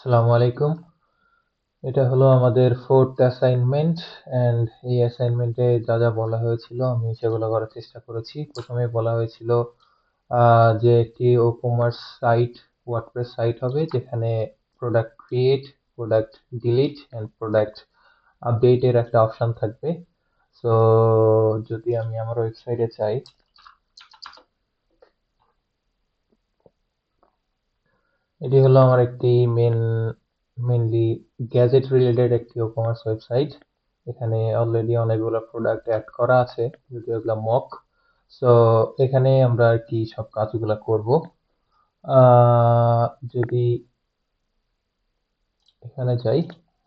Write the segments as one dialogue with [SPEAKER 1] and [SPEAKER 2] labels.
[SPEAKER 1] আসসালামু আলাইকুম। এটা হলো আমাদের 4th অ্যাসাইনমেন্ট অ্যান্ড এই অ্যাসাইনমেন্টে যা যা বলা হয়েছিল আমি সেগুলো করার চেষ্টা করেছি। প্রথমে বলা হয়েছিল যে একটি ই-কমার্স সাইট, ওয়ার্ডপ্রেস সাইট হবে যেখানে product create, product delete and product আপডেটের একটা অপশন থাকবে। সো যদি আমি আমার ওয়েবসাইটে চাই, এটি হলো আমার একটি মেনলি গ্যাজেট রিলেটেড একটি ই-কমার্স ওয়েবসাইট। এখানে অলরেডি অনেকগুলো প্রোডাক্ট অ্যাড করা আছে, যদিও এগুলো মক। সো এখানে আমরা আর কি সব কাজগুলো করব। যদি এখানে যাই,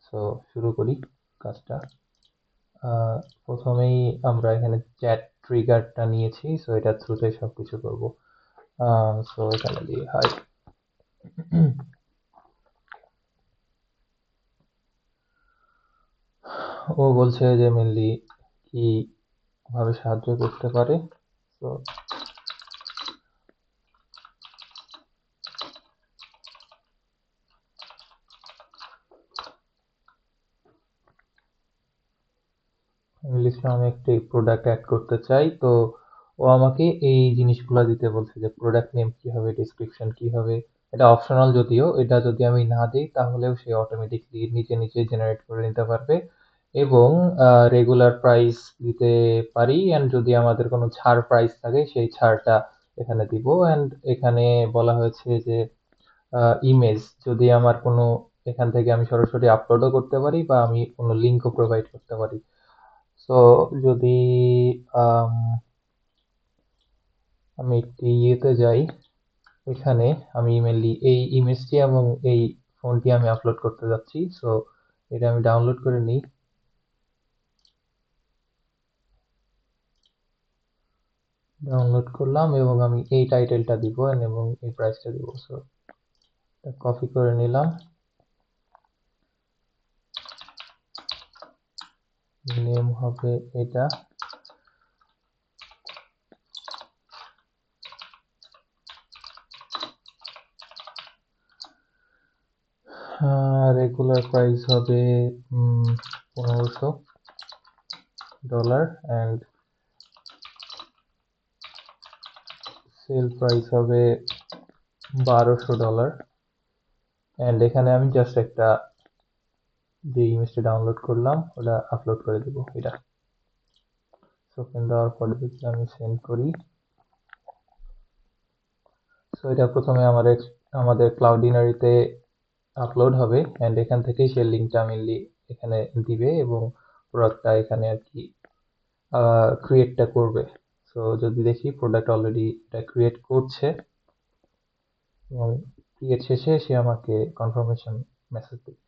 [SPEAKER 1] সো শুরু করি কাজটা। প্রথমেই আমরা এখানে চ্যাট ট্রিগারটা নিয়েছি, সো এটা থ্রুতে সবকিছু করব। সো এখানে দিয়ে হাই। ও বলছে যে মেনলি কি ভাবে সাহায্য করতে পারে। তো লিস্টে আমি একটি প্রোডাক্ট অ্যাড করতে চাই, তো ও আমাকে এই জিনিসগুলো দিতে বলছে যে প্রোডাক্ট নেম কি হবে, ডেসক্রিপশন কি হবে। এটা অপশনাল, যদিও এটা যদি আমি না দিই তাহলেও সে অটোমেটিকলি নিজে নিজে জেনারেট করে নিতে পারবে। এবং রেগুলার প্রাইস দিতে পারি, অ্যান্ড যদি আমাদের কোনো ছাড় প্রাইস থাকে সেই ছাড়টা এখানে দিব। অ্যান্ড এখানে বলা হয়েছে যে ইমেজ যদি আমার কোনো, এখান থেকে আমি সরাসরি আপলোডও করতে পারি বা আমি কোনো লিঙ্কও প্রোভাইড করতে পারি। সো যদি আম, আমি একটি ইয়েতে যাই, এখানে আমি মেনলি এই ইমেজটি এবং এই ফোনটি আমি আপলোড করতে যাচ্ছি। সো এটা আমি ডাউনলোড করে নিই, ডাউনলোড করলাম এবং আমি এই টাইটেলটা দিব এবং এই প্রাইসটা দিব। সো কপি করে নিলাম, নেম হবে এটা। রেগুলার প্রাইস হবে $1500 অ্যান্ড সেল প্রাইস হবে $1200। অ্যান্ড এখানে আমি জাস্ট একটা যে ইমেজটা ডাউনলোড করলাম ওটা আপলোড করে দেবো এটা। ওপেন দেওয়ার পরে যদি আমি সেন্ড করি, সো এটা প্রথমে আমাদের ক্লাউডিনারিতে আপলোড হবে অ্যান্ড এখান থেকেই সে লিঙ্কটা মেনলি এখানে দিবে এবং প্রোডাক্টটা এখানে আর কি ক্রিয়েটটা করবে। সো যদি দেখি প্রোডাক্ট অলরেডি এটা ক্রিয়েট করছে এবং ক্রিয়েট শেষে সে আমাকে কনফার্মেশন মেসেজ দেবে।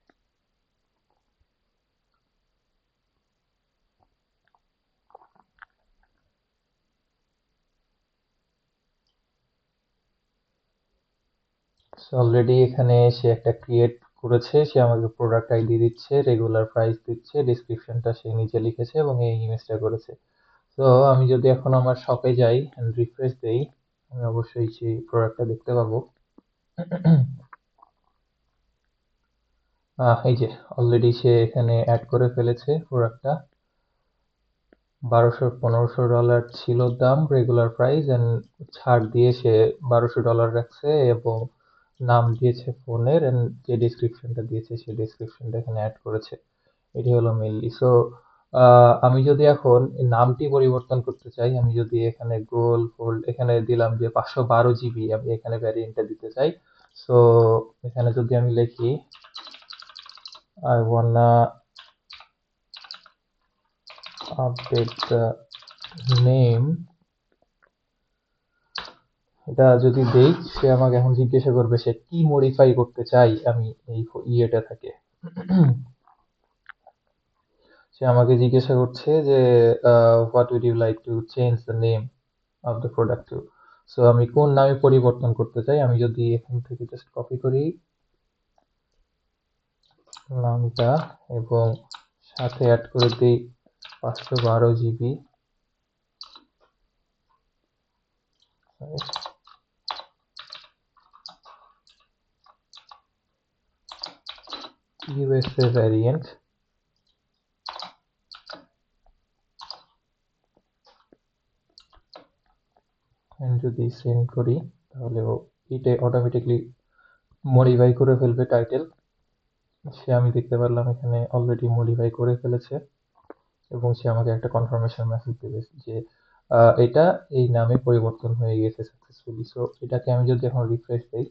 [SPEAKER 1] অলরেডি এখানে সে একটা ক্রিয়েট করেছে, সে আমাকে প্রোডাক্ট আইডি দিচ্ছে, রেগুলার প্রাইস দিচ্ছে, ডিসক্রিপশনটা সে নিজে লিখেছে এবং এই ইমেজটা করেছে। তো আমি যদি এখন আমার শপে যাই এন্ড রিফ্রেশ দেই, আমি অবশ্যই সেই প্রোডাক্টটা দেখতে পাবো। এই যে অলরেডি সে এখানে অ্যাড করে ফেলেছে প্রোডাক্টটা। $1200 ছিল দাম, রেগুলার প্রাইস, এন্ড ছাড় দিয়ে সে $1200 রাখছে এবং নাম দিয়েছে ফোনের, এন্ড যে ডিসক্রিপশনটা দিয়েছে সেই ডিসক্রিপশনটা এখানে অ্যাড করেছে। এটি হলো মেইনলি। সো আমি যদি এখন নামটি পরিবর্তন করতে চাই, আমি যদি এখানে গোল ফোল্ড এখানে দিলাম যে 512 GB, আমি এখানে ভ্যারিয়েন্টটা দিতে চাই। সো এখানে যদি আমি লিখি আই ওয়ান্না আপডেট দ্য নেম, এটা যদি দেই সে আমাকে এখন জিজ্ঞাসা করবে সে কি মডিফাই করতে চাই আমি এই ইয়েটা থেকে। সে আমাকে জিজ্ঞাসা করছে যে what would you like to change the name of the product to. So আমি কোন নামে পরিবর্তন করতে চাই, আমি যদি এখান থেকে জাস্ট কপি করি নামটা এবং সাথে অ্যাড করে দিই 512 GB। USA ভ্যারিয়েন্ট যদি সেন্ড করি তাহলে এটা অটোমেটিকলি মডিফাই করে ফেলবে টাইটেল। সে আমি দেখতে পারলাম এখানে অলরেডি মডিফাই করে ফেলেছে এবং সে আমাকে একটা কনফার্মেশন মেসেজ দেবে যে এটা এই নামে পরিবর্তন হয়ে গেছে সাকসেসফুলি। সো এটাকে আমি যদি এখন রিফ্রেশ দিই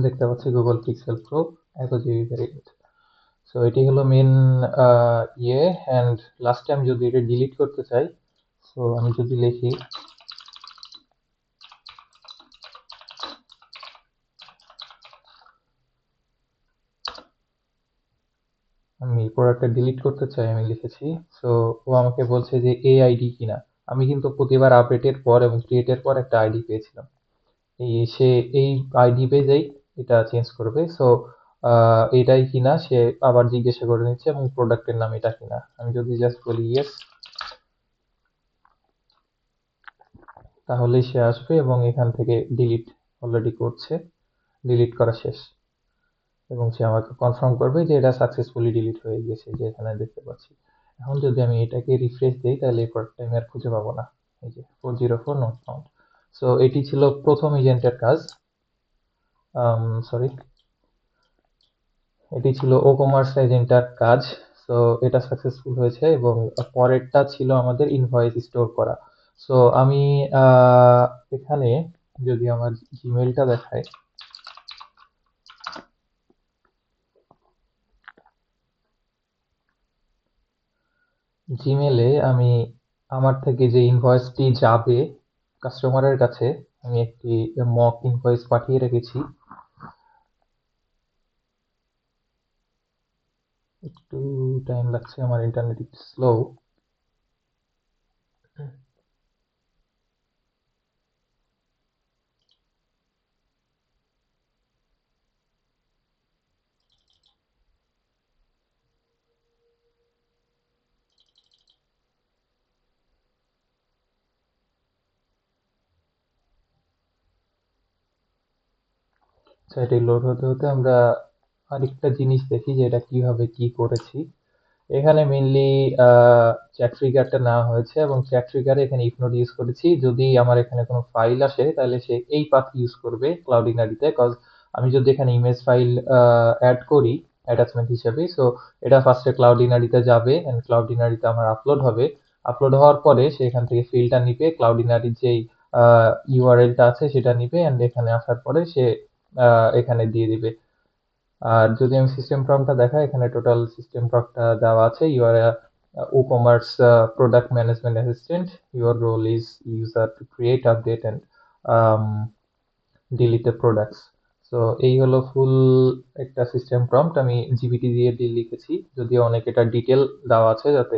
[SPEAKER 1] দেখতে পাচ্ছি Google pixel pro 1 GB variant. So এটি হলো মেন অ্যান্ড লাস্টে আমি যদি এটা ডিলিট করতে চাই, সো আমি যদি লিখি আমি প্রোডাক্টটা ডিলিট করতে চাই, আমি লিখেছি। সো ও আমাকে বলছে যে এই আইডি কিনা। আমি কিন্তু প্রতিবার আপডেটের পর এবং ক্রিয়েটের পর একটা আইডি পেয়েছিলাম। সে এই আইডি পেজেই এটা চেঞ্জ করবে। সো এটাই কিনা সে আবার জিজ্ঞাসা করে নিচ্ছে এবং প্রোডাক্টের নাম এটা কিনা। আমি যদি জাস্ট বলি ইয়েস তাহলেই সে আসবে এবং এখান থেকে ডিলিট অলরেডি করছে, ডিলিট করা শেষ এবং সে আমাকে কনফার্ম করবে যে এটা সাকসেসফুলি ডিলিট হয়ে গেছে, যে এখানে দেখতে পাচ্ছি। এখন যদি আমি এটাকে রিফ্রেশ দিই তাহলে এই প্রোডাক্টটা আমি আর খুঁজে পাবো না। এই যে 404 নট ফাউন্ড। সো এটি ছিল প্রথম এজেন্টের কাজ। সরি, এটি ছিল ও কমার্স এজেন্টার কাজ। সো এটা সাকসেসফুল হয়েছে এবং পরেরটা ছিল আমাদের ইনভয়েস স্টোর করা। সো আমি এখানে যদি আমার জিমেলটা দেখাই, জিমেলে আমি আমার থেকে যে ইনভয়েসটি যাবে কাস্টমারের কাছে, আমি একটি মক ইনভয়েস পাঠিয়ে রেখেছি। একটু টাইম লাগছে, আমার ইন্টারনেট একটু স্লো। এটি লোড হতে হতে আমরা আরেকটা জিনিস দেখি যে এটা কিভাবে কি করেছি। এখানে মেইনলি চ্যাট ট্রিগারটা নেওয়া হয়েছে এবং চ্যাট ট্রিগারে এখানে ইফ নোট ইউজ করেছি। যদি আমার এখানে কোনো ফাইল আসে তাহলে সে এই পাথ ইউজ করবে ক্লাউডিনারিতে, কজ আমি যদি এখানে ইমেজ ফাইল অ্যাড করি অ্যাটাচমেন্ট হিসেবে, সো এটা ফার্স্টে ক্লাউডিনারিতে যাবে এন্ড ক্লাউডিনারিতে আমার আপলোড হবে। আপলোড হওয়ার পরে সে এখান থেকে ফিলটা নিবে, ক্লাউডিনারির যেই ইউআরএলটা আছে সেটা নিবে এন্ড এখানে আসার পরে সে এখানে দিয়ে দিবে। আর যদি আমি সিস্টেম প্রম্পটটা দেখাই, এখানে টোটাল সিস্টেম প্রম্পটটা দেওয়া আছে। You are WooCommerce product management assistant, your role is user to create update and delete the products. So এই হলো ফুল একটা সিস্টেম প্রম্পট। আমি জিপিটি দিয়ে লিখেছি, যদিও অনেক এটা ডিটেল দেওয়া আছে যাতে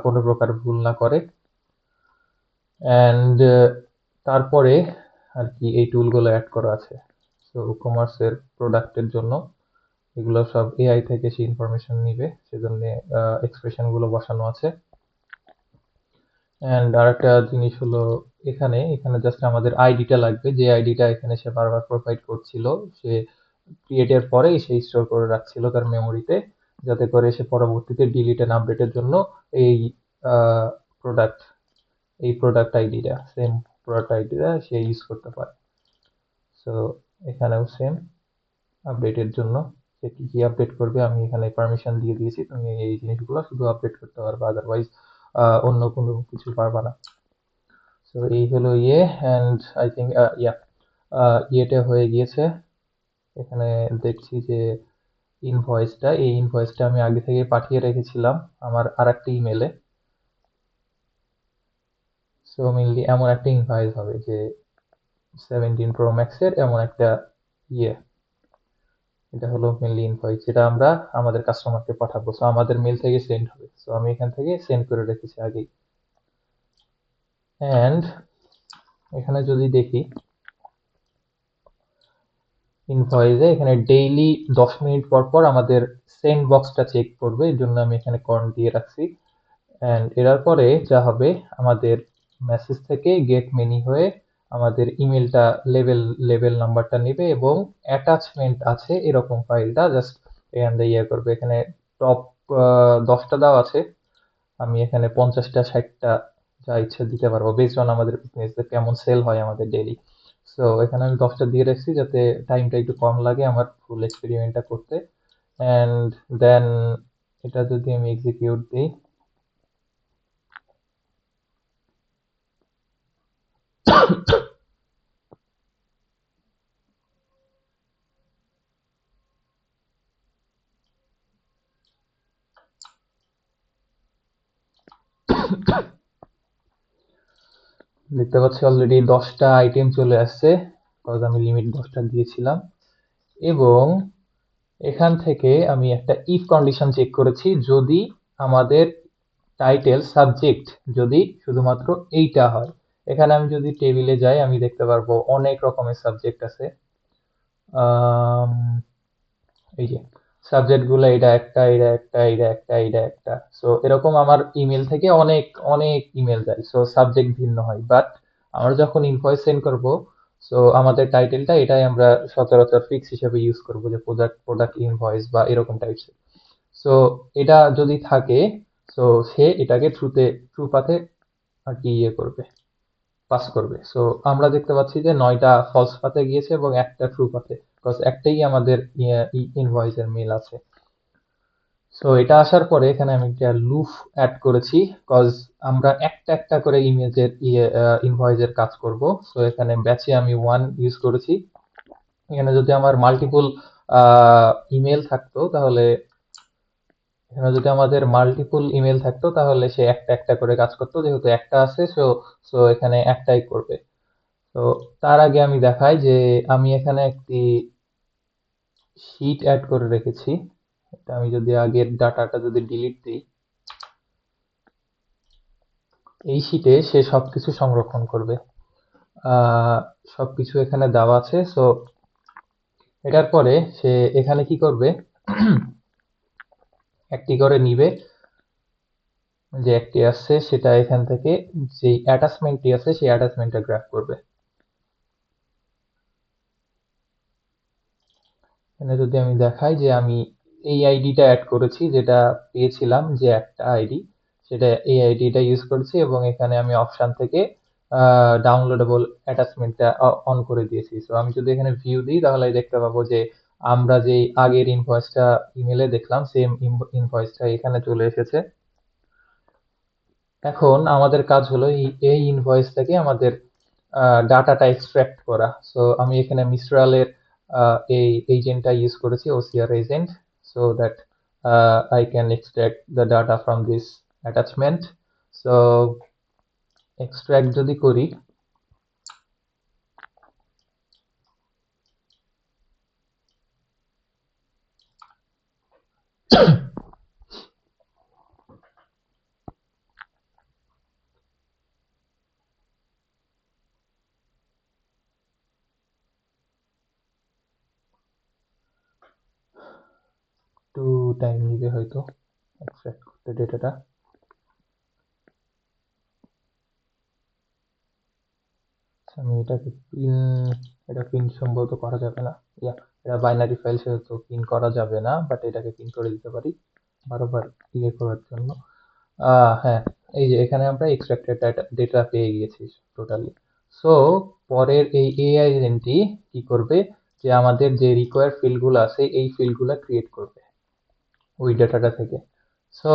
[SPEAKER 1] কোনো প্রকার ভুল না করে। অ্যান্ড তারপরে আর কি এই টুলগুলো অ্যাড করা আছে। সো কমার্সের প্রোডাক্টের জন্য এগুলো সব এআই থেকে সে ইনফরমেশন নিবে, সেজন্য এক্সপ্রেশন গুলো বসানো আছে। অ্যান্ড আরেকটা জিনিস হলো এখানে এখানে জাস্ট আমাদের আইডিটা লাগবে, যে আইডিটা এখানে সে বারবার প্রোভাইড করছিল। সে ক্রিয়েটের পরে সে স্টোর করে রাখছিল তার মেমোরিতে, যাতে করে সে পরবর্তীতে ডিলিট এন্ড আপডেটের জন্য এই প্রোডাক্ট এই প্রোডাক্ট আইডিটা সেম প্রোডাক্ট আইডিটা সে ইউজ করতে পারে। সো এখানেও সেম আপডেটের জন্য সে কি কি আপডেট করবে আমি এখানে পারমিশন দিয়ে দিয়েছি, তুমি এই জিনিসগুলো শুধু আপডেট করতে পারবে, আদারওয়াইজ অন্য কোনো কিছু পারবা না। সো এই হলো অ্যান্ড আই থিঙ্ক ইয়েটা হয়ে গিয়েছে। এখানে দেখছি যে এই ইনভয়েসটা আমি আগে থেকে পাঠিয়ে রেখেছিলাম আমার আরেকটা ইমেলে। সো মেইনলি এমন একটা ইনভয়েস হবে যে 17 প্রো ম্যাক্সের এমন একটা ইয়ে, এটা হলো মেইনলি ইনভয়েস যেটা আমরা আমাদের কাস্টমারকে পাঠাবো। সো আমাদের মেল থেকে সেন্ড হবে। সো আমি এখান থেকে সেন্ড করে রেখেছি আগেই। অ্যান্ড এখানে যদি দেখি ইনভয়েসে এখানে ডেইলি 10 মিনিট পর পর আমাদের সেন্ড বক্সটা চেক করবে, এর জন্য আমি এখানে কর্ন দিয়ে রাখছি। অ্যান্ড এর পরে যা হবে আমাদের মেসেজ থেকে গেট মেনি হয়ে আমাদের ইমেলটা লেভেল লেভেল নাম্বারটা নেবে এবং অ্যাটাচমেন্ট আছে এরকম ফাইলটা জাস্ট এখান থেকে ইয়ে করবে। এখানে টপ 10টা দেওয়া আছে, আমি এখানে 50টা 60টা যা ইচ্ছা দিতে পারবো বেসড অন আমাদের বিজনেস কেমন সেল হয় আমাদের ডেইলি। সো এখানে আমি 10টা দিয়ে রাখছি যাতে টাইমটা একটু কম লাগে আমার ফুল এক্সপেরিমেন্টটা করতে। অ্যান্ড দেন এটা যদি আমি এক্সিকিউট দিই, দেখতে পাচ্ছি অলরেডি 10টা আইটেম চলে আসছে, বিকজ আমি লিমিট 10টা দিয়েছিলাম। এবং এখান থেকে আমি একটা ইফ কন্ডিশন চেক করেছি, যদি আমাদের টাইটেল সাবজেক্ট যদি শুধুমাত্র এইটা হয়। এখানে আমি যদি টেবিলে যাই আমি দেখতে পারবো অনেক রকমের সাবজেক্ট আছে। আম, এই যে সাবজেক্ট গুলো, এটা একটা, এটা একটা, এটা একটা, এটা একটা। সো এরকম আমার ইমেল থেকে অনেক অনেক ইমেল যায়, সো সাবজেক্ট ভিন্ন হয়। বাট আমরা যখন ইনভয়েস সেন্ড করব, সো আমাদের টাইটেলটা এটাই আমরা সচরাচর ফিক্স হিসেবে ইউজ করব, যে প্রোডাক্ট প্রোডাক্ট ইনভয়েস বা এরকম টাইপস। সো এটা যদি থাকে, সো সে এটাকে ট্রু পাথে আর কি ইয়ে করবে, পাস করবে। সো আমরা দেখতে পাচ্ছি যে 9টা ফলস পাথে গিয়েছে এবং একটা ট্রু পাথে, বিকজ একটাই আমাদের ইনভয়েসের মেল আছে। সো এটা আসার পরে এখানে আমি একটা লুপ অ্যাড করেছি, কজ আমরা একটা একটা করে ইমেজের ইনভয়েসের কাজ করব। সো এখানে ব্যাচে আমি 1 ইউজ করেছি। এখানে যদি আমার মাল্টিপল ইমেল থাকতো তাহলে, এখানে যদি আমাদের মাল্টিপল ইমেল থাকতো তাহলে সে একটা একটা করে কাজ করতো, যেহেতু একটা আছে সো সো এখানে একটাই করবে। তো তার আগে আমি দেখাই যে আমি এখানে একটি শীট অ্যাড করে রেখেছি। এটা আমি যদি আগের ডাটাটা যদি ডিলিট দিই, এই শীটে সে সবকিছু সংরক্ষণ করবে। আহ, সবকিছু এখানে দেওয়া আছে। সো এটার পরে সে এখানে কি করবে, একটি করে নিবে, যে একটি আসছে সেটা এখান থেকে যে অ্যাটাচমেন্টটি আছে সেই অ্যাটাচমেন্টটা গ্র্যাব করবে। এখানে যদি আমি দেখাই যে আমি এই আইডিটা অ্যাড করেছি, যেটা পেয়েছিলাম যে একটা আইডি, সেটা এই আইডিটা ইউজ করেছি এবং এখানে আমি অপশন থেকে ডাউনলোডেবল অ্যাটাচমেন্টটা অন করে দিয়েছি। সো আমি যদি এখানে ভিউ দিই তাহলে দেখতে পাবো যে আমরা যে আগের ইনভয়েসটা ইমেলে দেখলাম সেম ইনভয়েসটা এখানে চলে এসেছে। এখন আমাদের কাজ হলো এই ইনভয়েস থেকে আমাদের ডাটাটা এক্সট্রাক্ট করা। সো আমি এখানে মিস্ট্রালের এই এজেন্টটা ইউজ করেছি, OCR agent, so that I can extract the data from this attachment. So extract যদি করি, একটু টাইম নিবে হয়তো এক্সট্রাক্ট করতে ডেটাটা। আমি এটাকে পিন, এটা পিন সম্ভবত করা যাবে না। ইয়া, এটা বাইনারি ফাইল সেহেতু পিন করা যাবে না, বাট এটাকে পিন করে দিতে পারি বারবার ইয়ে করার জন্য। হ্যাঁ, এই যে এখানে আমরা এক্সট্রাক্টেড ডেটা পেয়ে গিয়েছি টোটালি। সো পরের এই এআই এজেন্টটি কি করবে, যে আমাদের যে রিকোয়ার্ড ফিল্ডগুলো আছে এই ফিল্ডগুলো ক্রিয়েট করবে ওই ডেটাটা থেকে। সো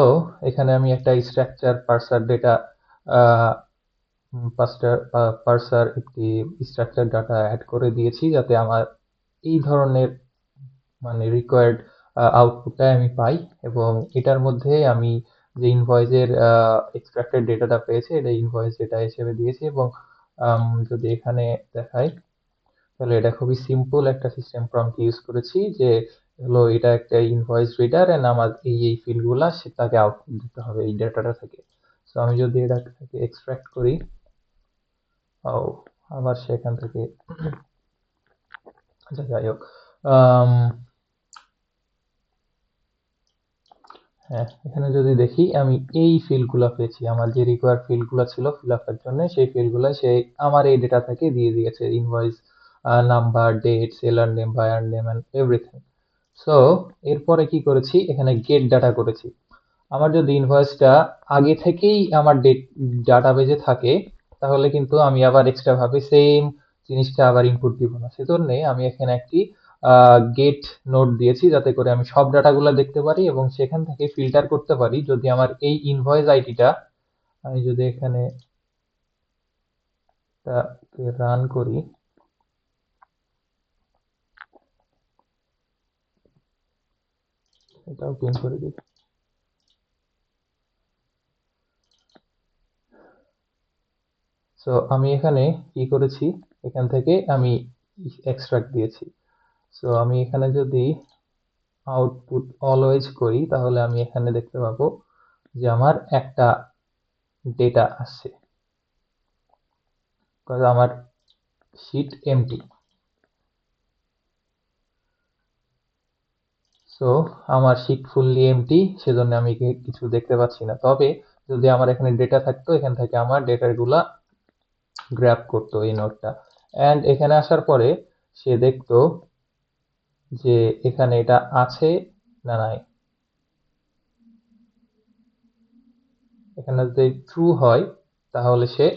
[SPEAKER 1] এখানে আমি একটা স্ট্রাকচার পার্সার ডেটা পার্সার একটি স্ট্রাকচার ডাটা অ্যাড করে দিয়েছি, যাতে আমার এই ধরনের মানে রিকোয়ার্ড আউটপুটটা আমি পাই। এবং এটার মধ্যে আমি যে ইনভয়েসের এক্সট্রাক্টেড ডেটাটা পেয়েছি এটা ইনভয়েস ডেটা হিসেবে দিয়েছি। এবং যদি এখানে দেখাই তাহলে এটা খুবই সিম্পল একটা সিস্টেম প্রম্পট ইউজ করেছি, যে হলো এটা একটা ইনভয়েস রিডার এন্ড আমার এই এই ফিল্ডগুলা তাকে আউটপুট দিতে হবে এই ডেটাটা থেকে। সো আমি যদি এটা থেকে এক্সট্রাক্ট করি, ও আবার সেখান থেকে, আচ্ছা যাই হোক, আম, হ্যাঁ, এখানে যদি দেখি আমি এই ফিল্ডগুলো পেয়েছি, আমার যে রিকোয়ার্ড ফিল্ডগুলো ছিল ফিল আপের জন্য সেই ফিল্ডগুলো সে আমার এই ডেটা থেকে দিয়ে দিয়েছে, invoice number, date, seller name, buyer name and everything. So এরপরে কি করেছি, এখানে গেট ডাটা করেছি। আমার যদি ইনভয়েসটা আগে থেকেই আমার ডাটাবেজে থাকে তাহলে কিন্তু আমি আবার এক্সট্রা ভাবে সেম জিনিসটা আবার ইনপুট দিব না, সেজন্য আমি এখানে একটি গেট নোড দিয়েছি যাতে করে আমি সব ডাটাগুলো দেখতে পারি এবং সেখান থেকে ফিল্টার করতে পারি। যদি আমার এই ইনভয়েস আইডিটা, আমি যদি এখানে রান করি, এটাও প্রিন্ট করে দিই। সো আমি এখানে কি করেছি, এখান থেকে আমি এক্সট্রাক্ট দিয়েছি। সো আমি এখানে যদি আউটপুট অলওয়েজ করি তাহলে আমি এখানে দেখতে পাবো যে আমার একটা ডেটা আসছে, কারণ আমার শিট এমটি। সো আমার শিট ফুললি এমটি, সেজন্য আমি কিছু দেখতে পাচ্ছি না। তবে যদি আমার এখানে ডেটা থাকতো এখান থেকে আমার ডেটাগুলা গ্র্যাব করতো এই নোটটা, এন্ড এখানে আসার পরে সে দেখতো যে এখানে এটা আছে না নাই। এখানে যদি ট্রু হয় তাহলে সে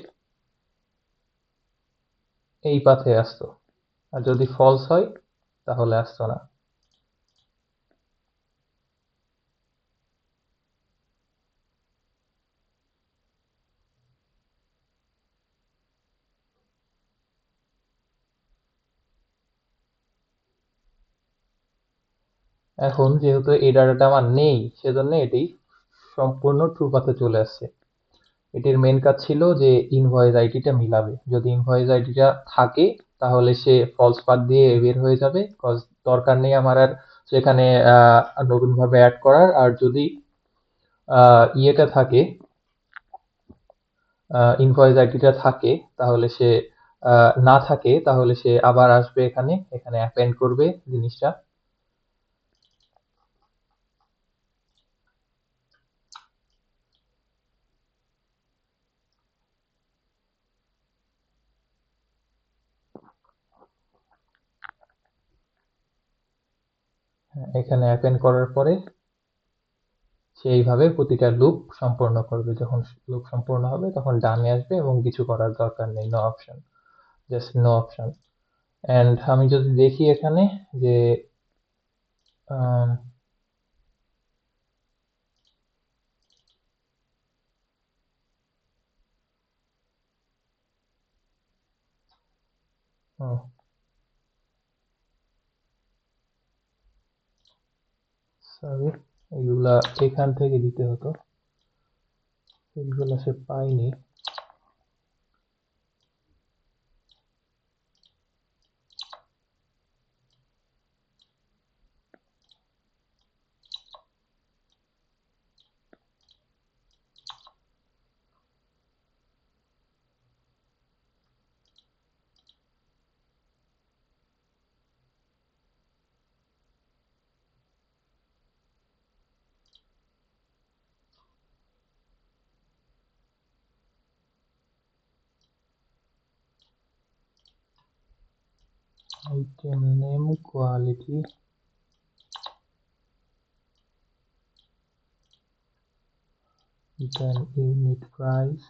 [SPEAKER 1] এই পাথে আসতো, আর যদি ফলস হয় তাহলে আসতো না। এখন যেহেতু এই ডাটাটা আমার নেই সেজন্য এটি সম্পূর্ণ ট্রু পাথে চলে আসছে। এটির মেন কাজ ছিল যে ইনভয়েস আইডিটা মিলাবে, যদি ইনভয়েস আইডিটা থাকে তাহলে সে ফলস পাথ দিয়ে বের হয়ে যাবে, কজ দরকার নেই আমার আর সেখানে নতুন ভাবে অ্যাড করার। আর যদি ইয়েটা থাকে, ইনভয়েস আইডিটা থাকে তাহলে সে না থাকে তাহলে সে আবার আসবে এখানে, এখানে অ্যাপেন্ড করবে জিনিসটা। এখানে অ্যাপেন্ড করার পরে সেইভাবে প্রতিটা লুপ সম্পূর্ণ করবে। যখন লুপ সম্পূর্ণ হবে তখন ডানে আসবে এবং কিছু করার দরকার নেই, no option, just no option. And আমি যদি দেখি এখানে যে আম, ও সরি, এগুলা এখান থেকে দিতে হতো, এগুলো সে পাইনি। Item name, quality, then unit price,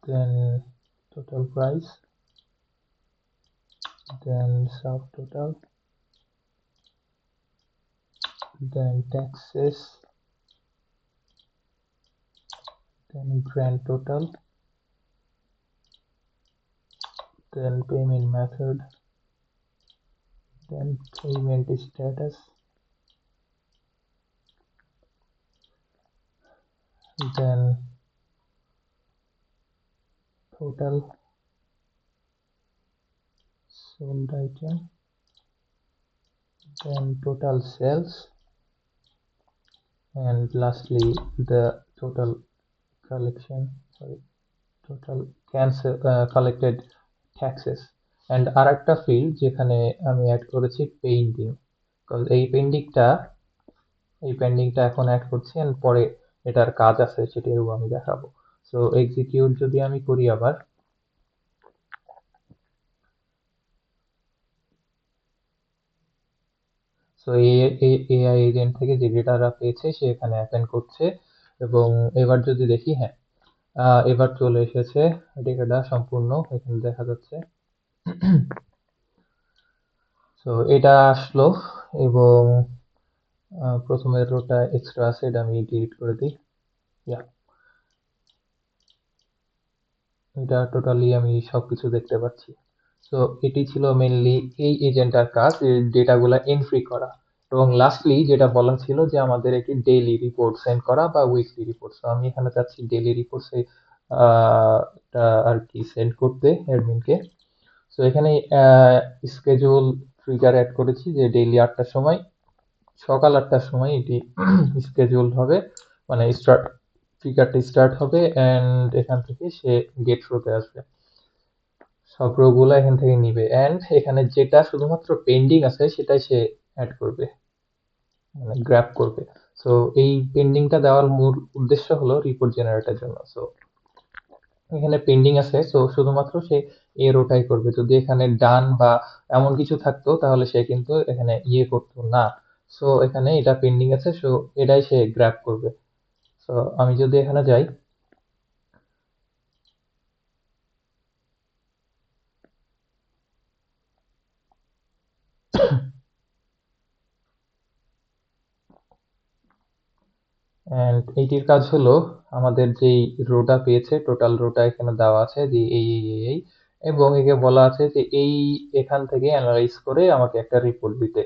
[SPEAKER 1] then total price, then subtotal, then taxes, then grand total, then payment method, then payment status, then total sold item, then total sales, and lastly the total collection, sorry, total cancel collected taxes. And আর একটা field যেখানে আমি add করেছি painting, এই পেন্ডিংটা এখন add করছি and পরে এটার কাজ আছে সেটাও আমি দেখাবো। সো এক্সিকিউট যদি আমি করি আবার, সো এআই এজেন্ট থেকে যে ডেটাটা পেয়েছে সে এখানে অ্যাপেন্ড করছে। এবং এবার যদি দেখি, হ্যাঁ, এবার চলে এসেছে ডেটাটা সম্পূর্ণ এখানে দেখা যাচ্ছে। সো এটা আসলো এবং প্রথমের রোটা এক্সট্রা আছে, এটা আমি ডিলিট করে দিই। ইয়া, এটা টোটালি আমি সবকিছু দেখতে পাচ্ছি। সো এটি ছিল মেনলি এই এজেন্টটার কাজ, ডেটাগুলো এন্ট্রি করা। এবং লাস্টলি যেটা বলা ছিল যে আমাদের একটি ডেইলি রিপোর্ট সেন্ড করা বা উইকলি রিপোর্ট। সো আমি এখানে চাচ্ছি ডেইলি রিপোর্ট আর কি সেন্ড করতে অ্যাডমিনকে। সো এখানে স্কেজুল ট্রিগার অ্যাড করেছি যে ডেইলি 8টার সময়, সকাল 8টার সময় এটি স্কেজুল হবে, মানে ট্রিগারটি স্টার্ট হবে অ্যান্ড এখান থেকে সে গেট থ্রোতে আসবে, সব রোগুলো এখান থেকে নিবে অ্যান্ড এখানে যেটা শুধুমাত্র পেন্ডিং আছে সেটাই সে অ্যাড করবে, মানে গ্র্যাব করবে। সো এই পেন্ডিংটা দেওয়ার মূল উদ্দেশ্য হলো রিপোর্ট জেনারেটের জন্য। সো এখানে পেন্ডিং আছে, সো শুধুমাত্র সে এ রোটাই করবে। যদি এখানে ডান বা এমন কিছু থাকতো তাহলে সে কিন্তু এখানে ইয়ে করতো না। সো এখানে এটা পেন্ডিং আছে, সো এটাই সে গ্র্যাব করবে। সো আমি যদি এখানে যাই, এন্ড এইটির কাজ হলো আমাদের যেই রোটা পেয়েছে, টোটাল রোটা এখানে দেওয়া আছে যে এই এবং একে বলা আছে যে এই এখান থেকে অ্যানালাইজ করে আমাকে একটা রিপোর্ট দিতে।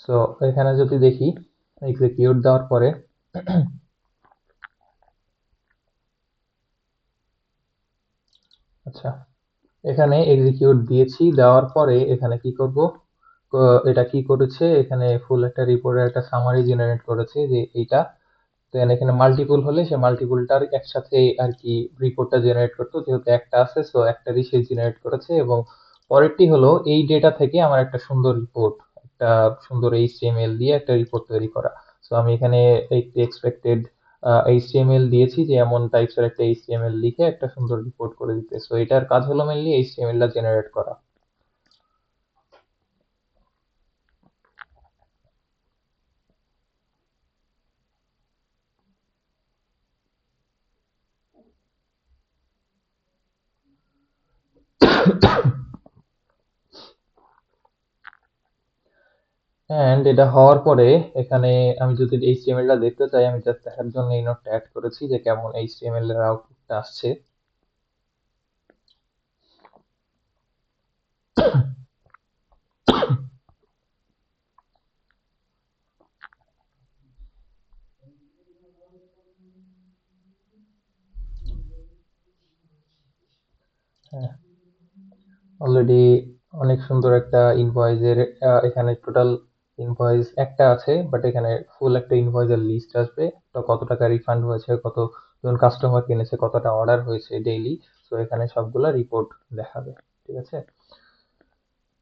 [SPEAKER 1] সো এখানে যদি দেখি এক্সিকিউট দেওয়ার পরে, আচ্ছা, এখানে এক্সিকিউট দিয়েছি, দেওয়ার পরে এখানে কি করব, এটা কি করেছে, এখানে ফুল একটা রিপোর্টের একটা সামারি জেনারেট করেছে যে এইটা। দেন এখানে মাল্টিপল হলে সে মাল্টিপলটার একসাথে আর কি রিপোর্টটা জেনারেট করতো, যেহেতু একটা আছে সো একটারই সে জেনারেট করেছে। এবং পরেরটি হলো এই ডেটা থেকে আমার একটা সুন্দর রিপোর্ট, একটা সুন্দর এইচটিএমএল দিয়ে একটা রিপোর্ট তৈরি করা। সো আমি এখানে একটি এক্সপেক্টেড এইচটিএমএল দিয়েছি যে এমন টাইপসের একটা এইচটিএমএল লিখে একটা সুন্দর রিপোর্ট করে দিতে। সো এটার কাজ হলো মেনলি এইচটিএমএলটা জেনারেট করা। অ্যান্ড এটা হওয়ার পরে এখানে আমি যদি এইচটিএমএলটা দেখতে চাই, আমি জাস্ট দেখার জন্য এই নোটটা অ্যাড করেছি যে কেমন এইচটিএমএল এর আউটপুটটা আসছে। হ্যাঁ, অলরেডি অনেক সুন্দর একটা ইনভয়েসের, এখানে টোটাল ইনভয়েস একটা আছে, বাট এখানে ফুল একটা ইনভয়েসের লিস্ট আসবে। তো কত টাকা রিফান্ড হয়েছে, কতজন কাস্টমার কিনেছে, কতটা অর্ডার হয়েছে ডেইলি। তো এখানে সবগুলা রিপোর্ট দেখাবে, ঠিক আছে।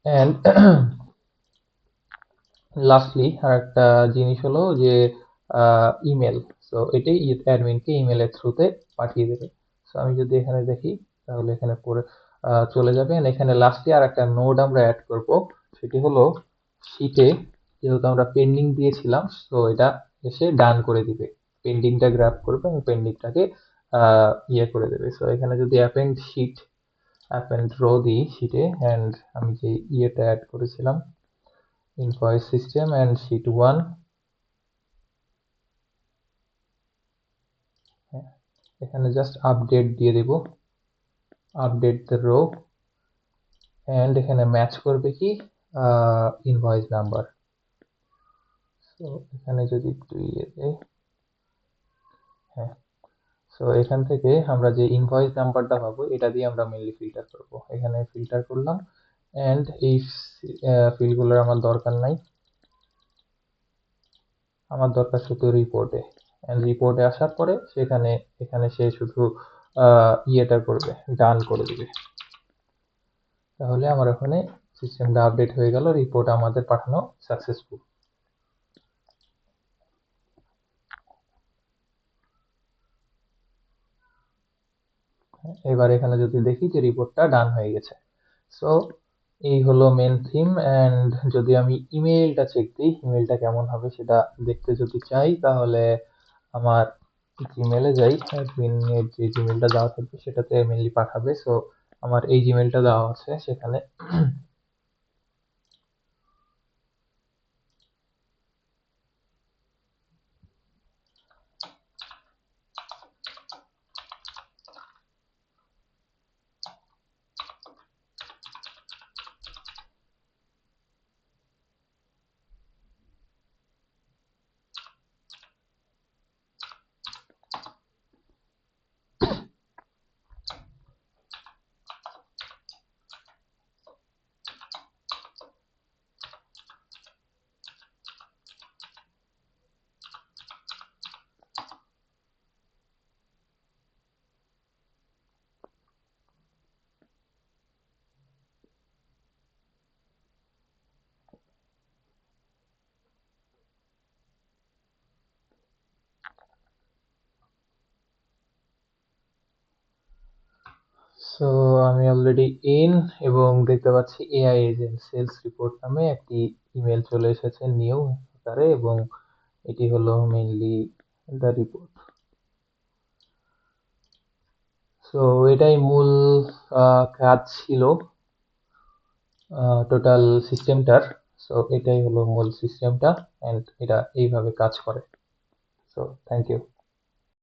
[SPEAKER 1] অ্যান্ড লাস্টলি আর একটা জিনিস হলো যে ইমেল। সো এটাই অ্যাডমিনকে ইমেলের থ্রুতে পাঠিয়ে দেবে। সো আমি যদি এখানে দেখি তাহলে এখানে পরে চলে যাবে। And এখানে লাস্টে আর একটা নোড আমরা অ্যাড করব, সেটি হলো শীটে, যেহেতু আমরা পেন্ডিং দিয়েছিলাম সো এটা এসে ডান করে দিবে, পেন্ডিংটা গ্র্যাব করবে এবং পেন্ডিংটাকে ইয়ে করে দেবে। সো এখানে যদি অ্যাপেন্ড রো দিই শীটে, অ্যান্ড আমি যে ইয়েটা অ্যাড করেছিলাম invoice system and sheet 1, এখানে জাস্ট আপডেট দিয়ে দেব, আপডেট দ্য রো, এন্ড এখানে ম্যাচ করবে কি ইনভয়েস নাম্বার। সো এখানে যদি একটু ইয়ে দেই, হ্যাঁ, সো এখান থেকে আমরা যে ইনভয়েস নাম্বারটা পাবো এটা দিয়ে আমরা মেইনলি ফিল্টার করব। এখানে ফিল্টার করলাম এন্ড এই ফিল্ডগুলোর আমার দরকার নাই, আমার দরকার শুধু রিপোর্টে। রিপোর্টে আসার পরে এখানে সে শুধু ইয়েটা করবে, ডান করে দিবে। তাহলে আমার ওখানে সিস্টেমটা আপডেট হয়ে গেল, রিপোর্ট আমাদের পাঠানো সাকসেসফুল। এবার এখানে যদি দেখি যে রিপোর্টটা ডান হয়ে গেছে। সো এই হলো মেন থিম। অ্যান্ড যদি আমি ইমেইলটা চেক দিই, ইমেইলটা কেমন হবে সেটা দেখতে যদি চাই, তাহলে আমার জিমেলে যাই। অ্যাডমিনের যে জিমেলটা দেওয়া থাকবে সেটাতে মেনলি পাঠাবে। সো আমার এই জিমেলটা দেওয়া আছে সেখানে। সো আমি অলরেডি ইন, এবং দেখতে পাচ্ছি এআই এজেন্ট সেলস রিপোর্ট নামে একটি ইমেল চলে এসেছে নিউ আকারে, এবং এটি হলো মেইনলি দ্য রিপোর্ট। সো এটাই মূল কাজ ছিল টোটাল সিস্টেমটার। সো এটাই হলো মূল সিস্টেমটা, অ্যান্ড এটা এইভাবে কাজ করে। So thank you.